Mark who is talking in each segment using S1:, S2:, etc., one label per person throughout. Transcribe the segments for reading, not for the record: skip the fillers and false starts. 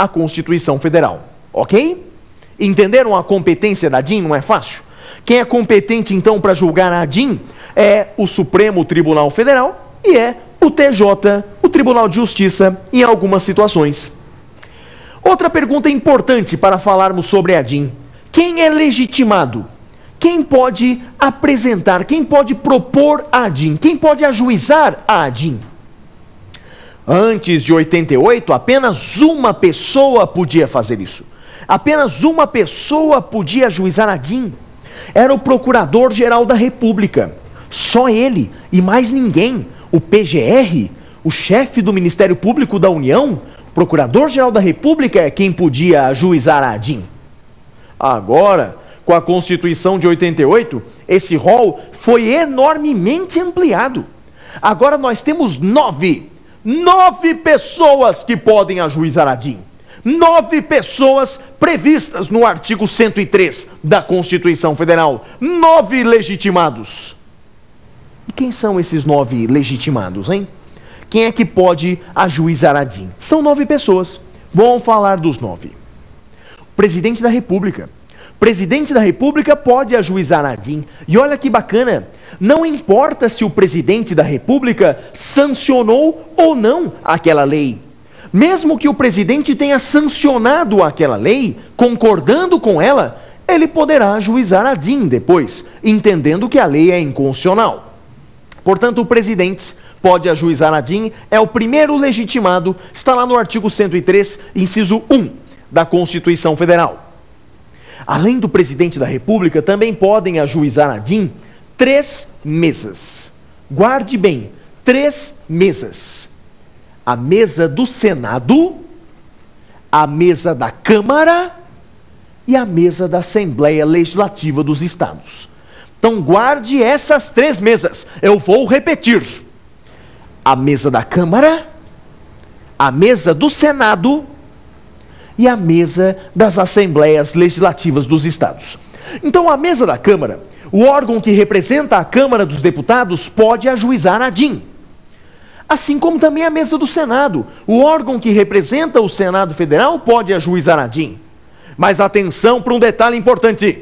S1: a Constituição Federal. Ok? Entenderam a competência da DIN? Não é fácil? Quem é competente, então, para julgar a DIN é o Supremo Tribunal Federal e é o TJ, o Tribunal de Justiça, em algumas situações. Outra pergunta importante para falarmos sobre a DIN. Quem é legitimado? Quem pode apresentar, quem pode propor a DIN? Quem pode ajuizar a DIN? Antes de 88, apenas uma pessoa podia fazer isso. Apenas uma pessoa podia ajuizar a DIN. Era o Procurador-Geral da República. Só ele e mais ninguém. O PGR, o chefe do Ministério Público da União, Procurador-Geral da República é quem podia ajuizar a DIN. Agora, com a Constituição de 88, esse rol foi enormemente ampliado. Agora nós temos nove pessoas que podem ajuizar a DIN. 9 pessoas previstas no artigo 103 da Constituição Federal. 9 legitimados. E quem são esses 9 legitimados, hein? Quem é que pode ajuizar a DIN? São 9 pessoas. Vamos falar dos 9. O Presidente da República. O Presidente da República pode ajuizar a DIN. E olha que bacana, não importa se o Presidente da República sancionou ou não aquela lei. Mesmo que o Presidente tenha sancionado aquela lei, concordando com ela, ele poderá ajuizar a DIN depois, entendendo que a lei é inconstitucional. Portanto, o Presidente pode ajuizar a DIN, é o primeiro legitimado, está lá no artigo 103, inciso 1 da Constituição Federal. Além do Presidente da República, também podem ajuizar a DIN 3 mesas. Guarde bem, 3 mesas. A mesa do Senado, a mesa da Câmara e a mesa da Assembleia Legislativa dos Estados. Então guarde essas 3 mesas. Eu vou repetir. A mesa da Câmara, a mesa do Senado e a mesa das Assembleias Legislativas dos Estados. Então a mesa da Câmara, o órgão que representa a Câmara dos Deputados, pode ajuizar a DIN. Assim como também a mesa do Senado, o órgão que representa o Senado Federal pode ajuizar a DIN. Mas atenção para um detalhe importante.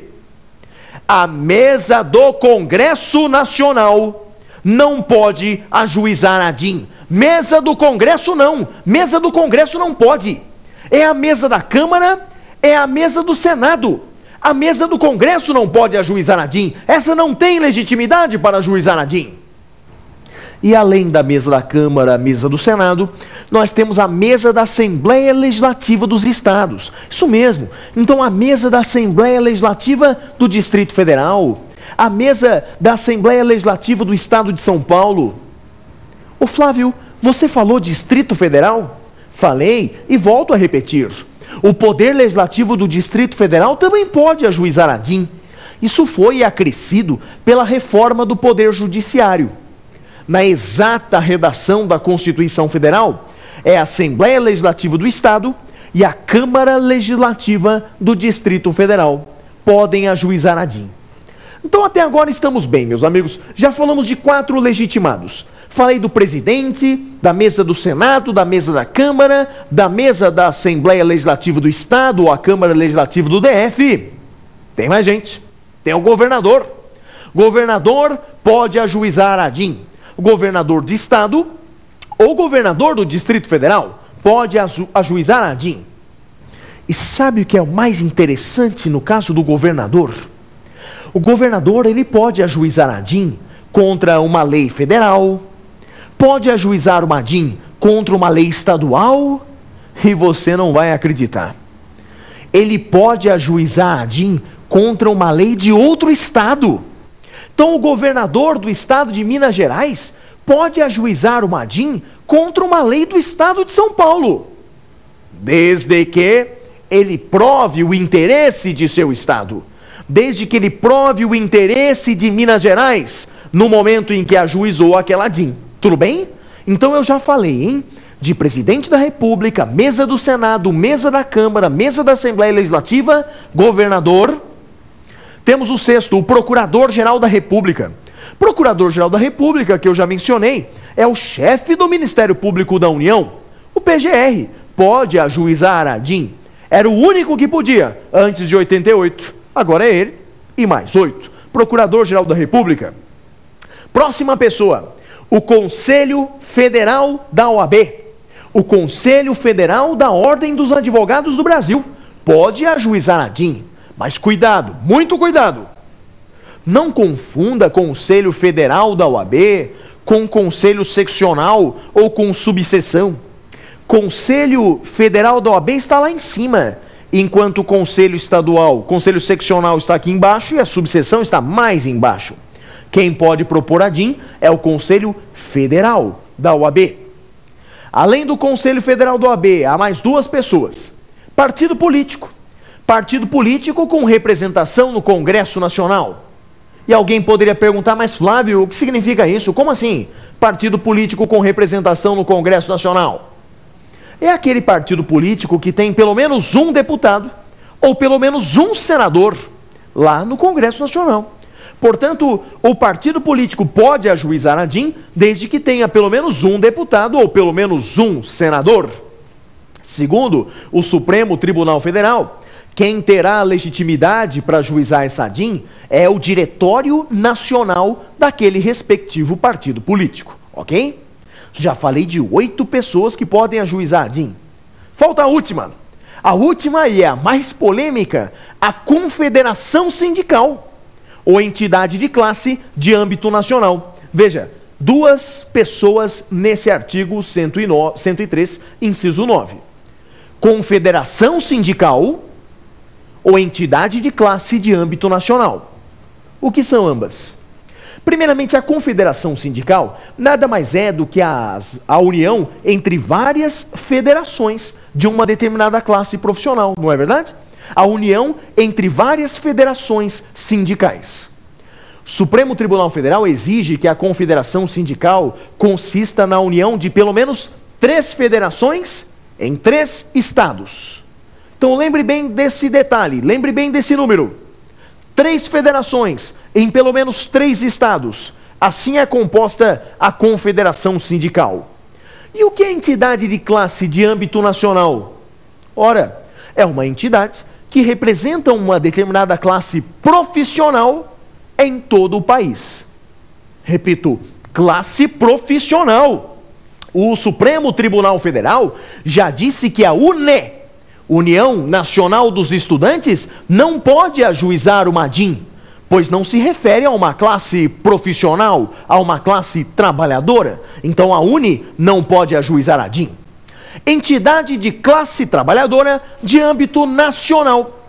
S1: A mesa do Congresso Nacional não pode ajuizar a DIN. Mesa do Congresso não. Mesa do Congresso não pode. É a mesa da Câmara, é a mesa do Senado. A mesa do Congresso não pode ajuizar a DIN. Essa não tem legitimidade para ajuizar a DIN. E além da mesa da Câmara, a mesa do Senado, nós temos a mesa da Assembleia Legislativa dos Estados. Isso mesmo. Então a mesa da Assembleia Legislativa do Distrito Federal, a mesa da Assembleia Legislativa do Estado de São Paulo. Ô Flávio, você falou Distrito Federal? Falei e volto a repetir. O Poder Legislativo do Distrito Federal também pode ajuizar a DIN. Isso foi acrescido pela reforma do Poder Judiciário. Na exata redação da Constituição Federal, é a Assembleia Legislativa do Estado e a Câmara Legislativa do Distrito Federal podem ajuizar a DIN. Então até agora estamos bem, meus amigos. Já falamos de 4 legitimados. Falei do Presidente, da mesa do Senado, da mesa da Câmara, da mesa da Assembleia Legislativa do Estado ou a Câmara Legislativa do DF. Tem mais gente. Tem o governador. Governador pode ajuizar a DIN. O governador de estado ou governador do Distrito Federal pode ajuizar a DIN. E sabe o que é o mais interessante no caso do governador? O governador ele pode ajuizar a DIN contra uma lei federal, pode ajuizar uma DIN contra uma lei estadual e você não vai acreditar. Ele pode ajuizar a DIN contra uma lei de outro estado. Então o governador do estado de Minas Gerais pode ajuizar uma DIN contra uma lei do estado de São Paulo, desde que ele prove o interesse de seu estado, desde que ele prove o interesse de Minas Gerais no momento em que ajuizou aquela DIN. Tudo bem? Então eu já falei, hein? De Presidente da República, mesa do Senado, mesa da Câmara, mesa da Assembleia Legislativa, governador. Temos o 6º, o Procurador-Geral da República. Procurador-Geral da República, que eu já mencionei, é o chefe do Ministério Público da União. O PGR pode ajuizar a DIN. Era o único que podia, antes de 88. Agora é ele e mais 8. Procurador-Geral da República. Próxima pessoa, o Conselho Federal da OAB. O Conselho Federal da Ordem dos Advogados do Brasil pode ajuizar a DIN. Mas cuidado, muito cuidado. Não confunda Conselho Federal da OAB com Conselho Seccional ou com subseção. Conselho Federal da OAB está lá em cima, enquanto o Conselho Estadual, Conselho Seccional está aqui embaixo e a subseção está mais embaixo. Quem pode propor a DIN é o Conselho Federal da OAB. Além do Conselho Federal da OAB, há mais duas pessoas. Partido político. Partido político com representação no Congresso Nacional. E alguém poderia perguntar, mas Flávio, o que significa isso? Como assim? Partido político com representação no Congresso Nacional? É aquele partido político que tem pelo menos um deputado ou pelo menos um senador lá no Congresso Nacional. Portanto, o partido político pode ajuizar a DIN desde que tenha pelo menos um deputado ou pelo menos um senador. Segundo o Supremo Tribunal Federal, quem terá legitimidade para ajuizar essa DIN é o Diretório Nacional daquele respectivo partido político, ok? Já falei de 8 pessoas que podem ajuizar a DIN. Falta a última. A última e é a mais polêmica, a Confederação Sindical, ou entidade de classe de âmbito nacional. Veja, 2 pessoas nesse artigo 103, inciso 9. Confederação Sindical ou entidade de classe de âmbito nacional. O que são ambas? Primeiramente, a confederação sindical nada mais é do que a união entre várias federações de uma determinada classe profissional, não é verdade? A união entre várias federações sindicais. O Supremo Tribunal Federal exige que a confederação sindical consista na união de pelo menos 3 federações em 3 estados. Então lembre bem desse detalhe, lembre bem desse número. 3 federações em pelo menos 3 estados. Assim é composta a confederação sindical. E o que é entidade de classe de âmbito nacional? Ora, é uma entidade que representa uma determinada classe profissional em todo o país. Repito, classe profissional. O Supremo Tribunal Federal já disse que a UNE, União Nacional dos Estudantes, não pode ajuizar uma DIN, pois não se refere a uma classe profissional, a uma classe trabalhadora. Então a UNE não pode ajuizar a DIN. Entidade de classe trabalhadora de âmbito nacional,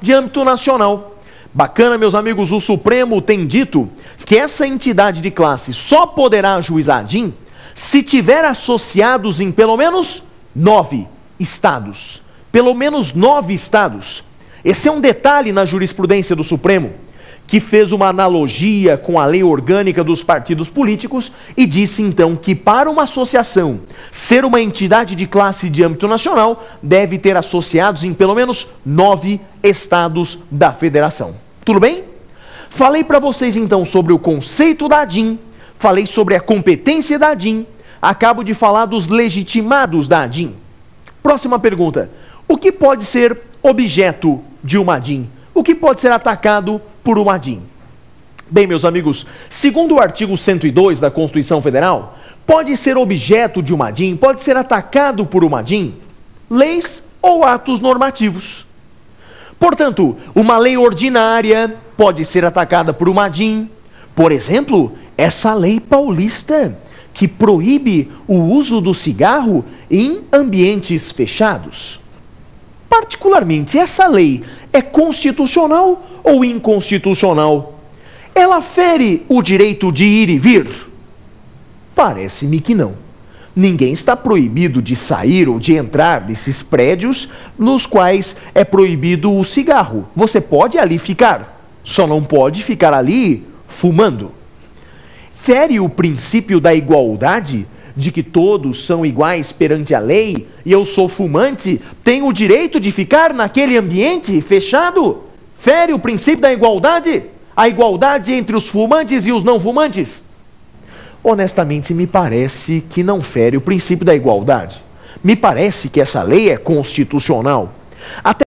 S1: Bacana, meus amigos, o Supremo tem dito que essa entidade de classe só poderá ajuizar a DIN se tiver associados em pelo menos 9 estados. Pelo menos 9 estados. Esse é um detalhe na jurisprudência do Supremo, que fez uma analogia com a lei orgânica dos partidos políticos e disse então que para uma associação ser uma entidade de classe de âmbito nacional, deve ter associados em pelo menos 9 estados da federação. Tudo bem? Falei para vocês então sobre o conceito da DIN, falei sobre a competência da DIN, acabo de falar dos legitimados da DIN. Próxima pergunta. O que pode ser objeto de uma DIN? O que pode ser atacado por uma DIN? Bem, meus amigos, segundo o artigo 102 da Constituição Federal, pode ser objeto de uma DIN, pode ser atacado por uma DIN, leis ou atos normativos. Portanto, uma lei ordinária pode ser atacada por uma DIN. Por exemplo, essa lei paulista, que proíbe o uso do cigarro em ambientes fechados. Particularmente, essa lei é constitucional ou inconstitucional? Ela fere o direito de ir e vir? Parece-me que não. Ninguém está proibido de sair ou de entrar desses prédios nos quais é proibido o cigarro. Você pode ali ficar, só não pode ficar ali fumando. Fere o princípio da igualdade, de que todos são iguais perante a lei, e eu sou fumante, tenho o direito de ficar naquele ambiente fechado? Fere o princípio da igualdade? A igualdade entre os fumantes e os não fumantes? Honestamente, me parece que não fere o princípio da igualdade. Me parece que essa lei é constitucional. Até